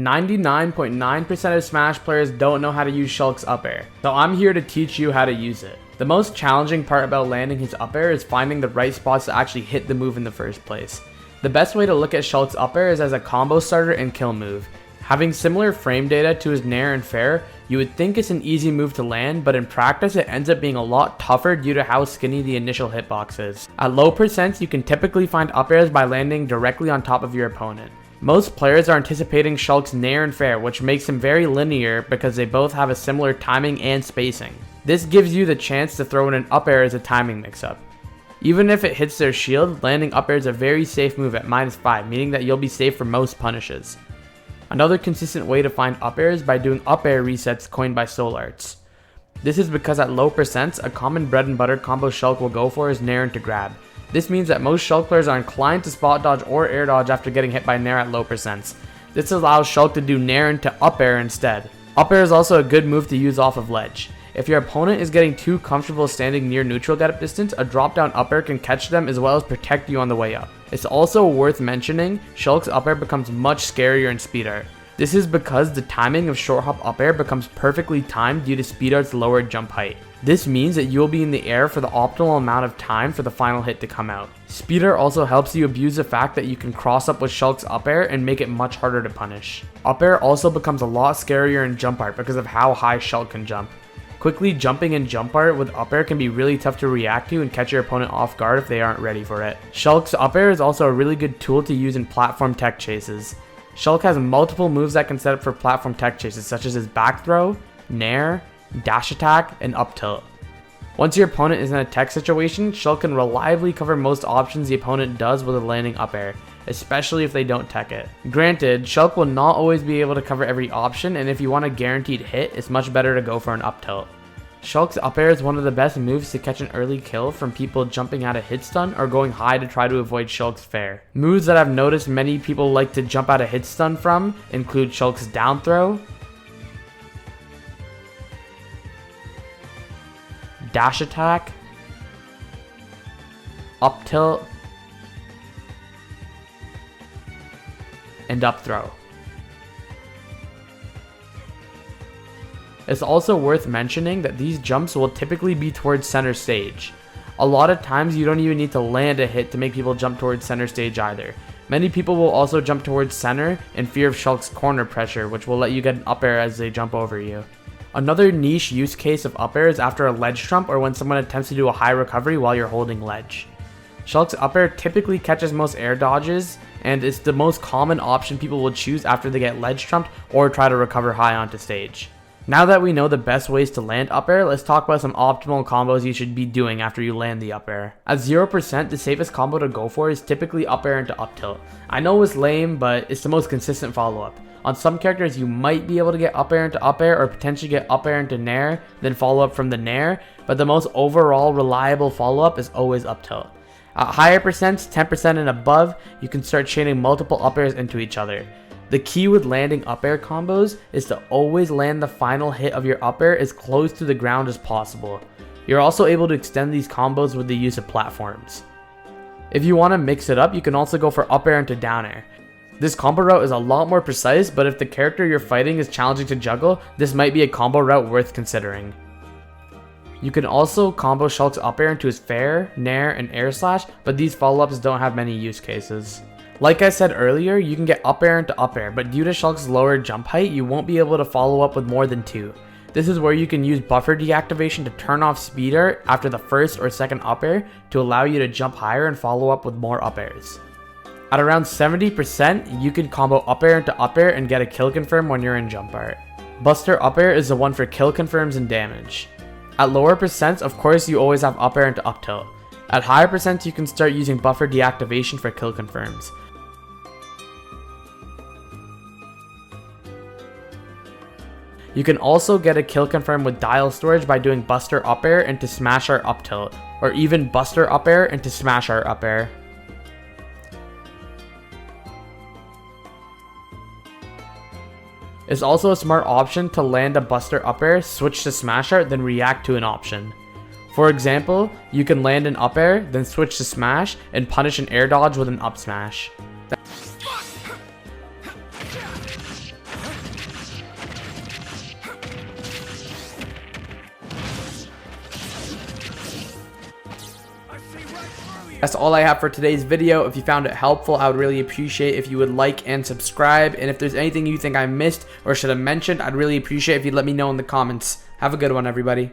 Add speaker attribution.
Speaker 1: 99.9% of Smash players don't know how to use Shulk's up air, so I'm here to teach you how to use it. The most challenging part about landing his up air is finding the right spots to actually hit the move in the first place. The best way to look at Shulk's up air is as a combo starter and kill move. Having similar frame data to his nair and fair, you would think it's an easy move to land, but in practice it ends up being a lot tougher due to how skinny the initial hitbox is. At low percents, you can typically find up airs by landing directly on top of your opponent. Most players are anticipating Shulk's nair and fair, which makes him very linear because they both have a similar timing and spacing. This gives you the chance to throw in an up air as a timing mix-up. Even if it hits their shield, landing up air is a very safe move at -5, meaning that you'll be safe for most punishes. Another consistent way to find up air is by doing up air resets coined by Soul Arts. This is because at low percents, a common bread and butter combo Shulk will go for is nair into grab. This means that most Shulk players are inclined to spot dodge or air dodge after getting hit by nair at low percents. This allows Shulk to do nair into up air instead. Up air is also a good move to use off of ledge. If your opponent is getting too comfortable standing near neutral get up distance, a drop down up air can catch them as well as protect you on the way up. It's also worth mentioning, Shulk's up air becomes much scarier in speed art. This is because the timing of short hop up air becomes perfectly timed due to speed art's lowered jump height. This means that you'll be in the air for the optimal amount of time for the final hit to come out. Speed art also helps you abuse the fact that you can cross up with Shulk's up air and make it much harder to punish. Up air also becomes a lot scarier in jump art because of how high Shulk can jump. Quickly jumping in jump art with up air can be really tough to react to and catch your opponent off guard if they aren't ready for it. Shulk's up air is also a really good tool to use in platform tech chases. Shulk has multiple moves that can set up for platform tech chases, such as his back throw, nair, dash attack, and up tilt. Once your opponent is in a tech situation, Shulk can reliably cover most options the opponent does with a landing up air, especially if they don't tech it. Granted, Shulk will not always be able to cover every option, and if you want a guaranteed hit, it's much better to go for an up tilt. Shulk's up air is one of the best moves to catch an early kill from people jumping out of hit stun or going high to try to avoid Shulk's fair. Moves that I've noticed many people like to jump out of hit stun from include Shulk's down throw, dash attack, up tilt, and up throw. It's also worth mentioning that these jumps will typically be towards center stage. A lot of times you don't even need to land a hit to make people jump towards center stage either. Many people will also jump towards center in fear of Shulk's corner pressure, which will let you get an up air as they jump over you. Another niche use case of up air is after a ledge trump or when someone attempts to do a high recovery while you're holding ledge. Shulk's up air typically catches most air dodges, and it's the most common option people will choose after they get ledge trumped or try to recover high onto stage. Now that we know the best ways to land up air, let's talk about some optimal combos you should be doing after you land the up air. At 0%, the safest combo to go for is typically up air into up tilt. I know it's lame, but it's the most consistent follow-up. On some characters, you might be able to get up air into up air or potentially get up air into nair, then follow up from the nair, but the most overall reliable follow-up is always up tilt. At higher percents, 10% and above, you can start chaining multiple up airs into each other. The key with landing up air combos is to always land the final hit of your up air as close to the ground as possible. You're also able to extend these combos with the use of platforms. If you want to mix it up, you can also go for up air into down air. This combo route is a lot more precise, but if the character you're fighting is challenging to juggle, this might be a combo route worth considering. You can also combo Shulk's up air into his fair, nair, and air slash, but these follow-ups don't have many use cases. Like I said earlier, you can get up air into up air, but due to Shulk's lower jump height, you won't be able to follow up with more than 2. This is where you can use buffer deactivation to turn off speed art after the first or second up air to allow you to jump higher and follow up with more up airs. At around 70%, you can combo up air into up air and get a kill confirm when you're in jump art. Buster up air is the one for kill confirms and damage. At lower percents, of course, you always have up air into up tilt. At higher percents, you can start using buffer deactivation for kill confirms. You can also get a kill confirm with dial storage by doing Buster up air into Smash Art up tilt, or even Buster up air into Smash Art up air. It's also a smart option to land a Buster up air, switch to Smash Art, then react to an option. For example, you can land an up air, then switch to Smash, and punish an air dodge with an up smash. That's all I have for today's video. If you found it helpful, I would really appreciate if you would like and subscribe. And if there's anything you think I missed or should have mentioned, I'd really appreciate if you'd let me know in the comments. Have a good one, everybody.